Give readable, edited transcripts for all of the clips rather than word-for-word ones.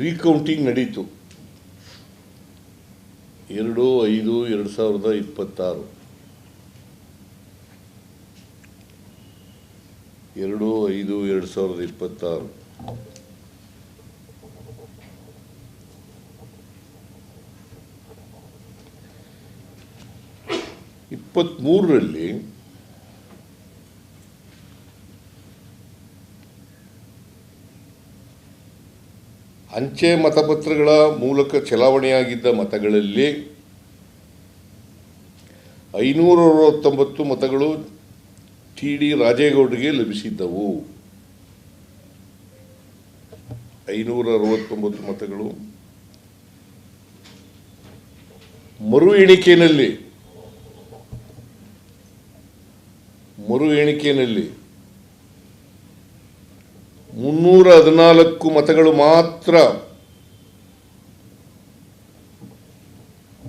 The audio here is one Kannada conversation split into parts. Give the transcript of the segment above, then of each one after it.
ರೀಕೌಂಟಿಂಗ್ ನಡೀತು 2/5/2026 2/5/2026 23ರಲ್ಲಿ ಅಂಚೆ ಮತಪತ್ರಗಳ ಮೂಲಕ ಚಲಾವಣೆಯಾಗಿದ್ದ ಮತಗಳಲ್ಲಿ 569 ಮತಗಳು ಟಿ.ಡಿ. ರಾಜೇಗೌಡರಿಗೆ ಲಭಿಸಿದ್ದವು. 569 ಮತಗಳು. ಮರು ಎಣಿಕೆಯಲ್ಲಿ 314 ಮತಗಳು ಮಾತ್ರ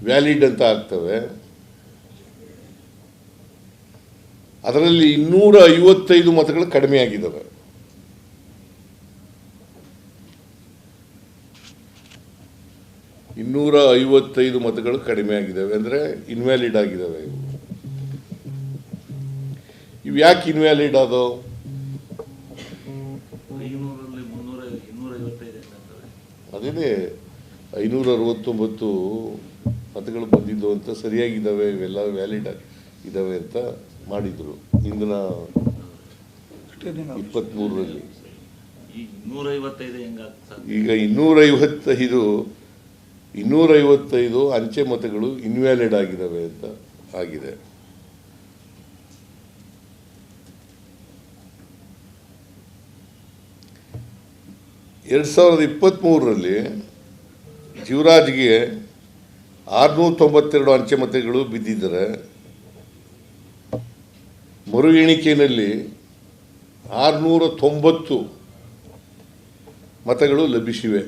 ವ್ಯಾಲಿಡ್ ಅಂತ ಆಗ್ತವೆ. ಅದರಲ್ಲಿ 255 ಮತಗಳು ಕಡಿಮೆ ಆಗಿದ್ದಾವೆ. ಮತಗಳು ಕಡಿಮೆ ಆಗಿದ್ದಾವೆ ಅಂದರೆ ಇನ್ವ್ಯಾಲಿಡ್ ಆಗಿದ್ದಾವೆ. ಇವು ಯಾಕೆ ಇನ್ವ್ಯಾಲಿಡ್ ಆದವು? ಅದೇನೇ 569 ಮತಗಳು ಬಂದಿದ್ದು ಅಂತ ಸರಿಯಾಗಿದ್ದಾವೆ, ಇವೆಲ್ಲ ವ್ಯಾಲಿಡ್ ಇದ್ದಾವೆ ಅಂತ ಮಾಡಿದರು ಇಂದಿನ 23ರಲ್ಲಿ. ಈಗ 255 ಅಂಚೆ ಮತಗಳು ಇನ್ವ್ಯಾಲಿಡ್ ಆಗಿದ್ದಾವೆ ಅಂತ ಆಗಿದೆ. ಎರಡು 2023ರಲ್ಲಿ ಜೀವರಾಜ್ಗೆ 692 ಅಂಚೆ ಮತಗಳು ಬಿದ್ದಿದ್ದರೆ ಮರು ಎಣಿಕೆಯಲ್ಲಿ 690 ಮತಗಳು ಲಭಿಸಿವೆ.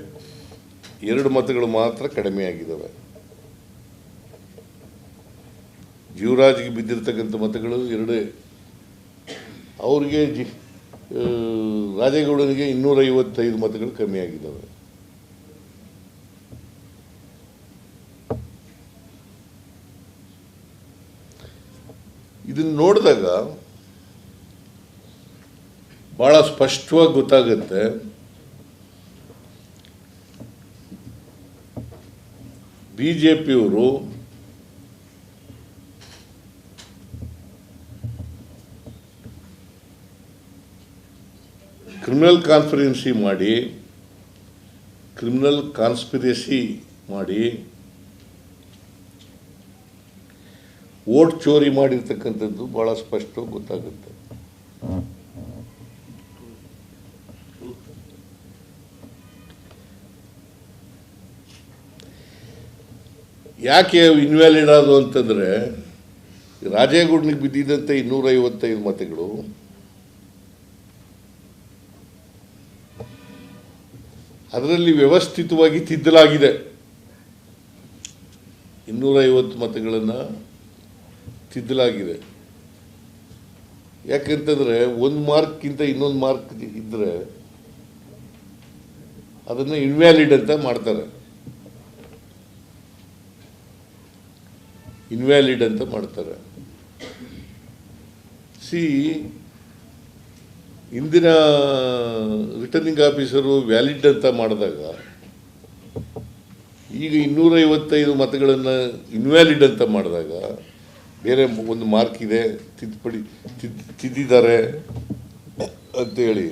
2 ಮತಗಳು ಮಾತ್ರ ಕಡಿಮೆಯಾಗಿದ್ದಾವೆ. ಜೀವರಾಜ್ಗೆ ಬಿದ್ದಿರ್ತಕ್ಕಂಥ ಮತಗಳು 2, ಅವ್ರಿಗೆ ರಾಜೇಗೌಡನಿಗೆ 255 ಮತಗಳು ಕಮ್ಮಿಯಾಗಿದ್ದಾವೆ. ಇದನ್ನು ನೋಡಿದಾಗ ಬಹಳ ಸ್ಪಷ್ಟವಾಗಿ ಗೊತ್ತಾಗುತ್ತೆ ಬಿಜೆಪಿಯವರು ಕ್ರಿಮಿನಲ್ ಕಾನ್ಸ್ಪಿರಸಿ ಮಾಡಿ ವೋಟ್ ಚೋರಿ ಮಾಡಿರ್ತಕ್ಕಂಥದ್ದು ಬಹಳ ಸ್ಪಷ್ಟವಾಗಿ ಗೊತ್ತಾಗುತ್ತೆ. ಯಾಕೆ ಇನ್ವ್ಯಾಲಿಡ್ ಆದವು ಅಂತಂದರೆ, ರಾಜೇಗೌಡನಿಗೆ ಬಿದ್ದಿದ್ದಂಥ 255 ಮತಗಳು ಅದರಲ್ಲಿ ವ್ಯವಸ್ಥಿತವಾಗಿ ತಿದ್ದಲಾಗಿದೆ. 250 ಮತಗಳನ್ನು ತಿದ್ದಲಾಗಿದೆ. ಯಾಕೆಂತಂದರೆ ಒಂದು ಮಾರ್ಕ್ಗಿಂತ ಇನ್ನೊಂದು ಮಾರ್ಕ್ ಇದ್ದರೆ ಅದನ್ನು ಇನ್ವ್ಯಾಲಿಡ್ ಅಂತ ಮಾಡ್ತಾರೆ. ಇಂದಿನ ರಿಟರ್ನಿಂಗ್ ಆಫೀಸರು ವ್ಯಾಲಿಡ್ ಅಂತ ಮಾಡಿದಾಗ ಈಗ 255 ಮತಗಳನ್ನು ಇನ್ವ್ಯಾಲಿಡ್ ಅಂತ ಮಾಡಿದಾಗ ಬೇರೆ ಒಂದು ಮಾರ್ಕ್ ಇದೆ, ತಿದ್ದಿದ್ದಾರೆ ಅಂತೇಳಿ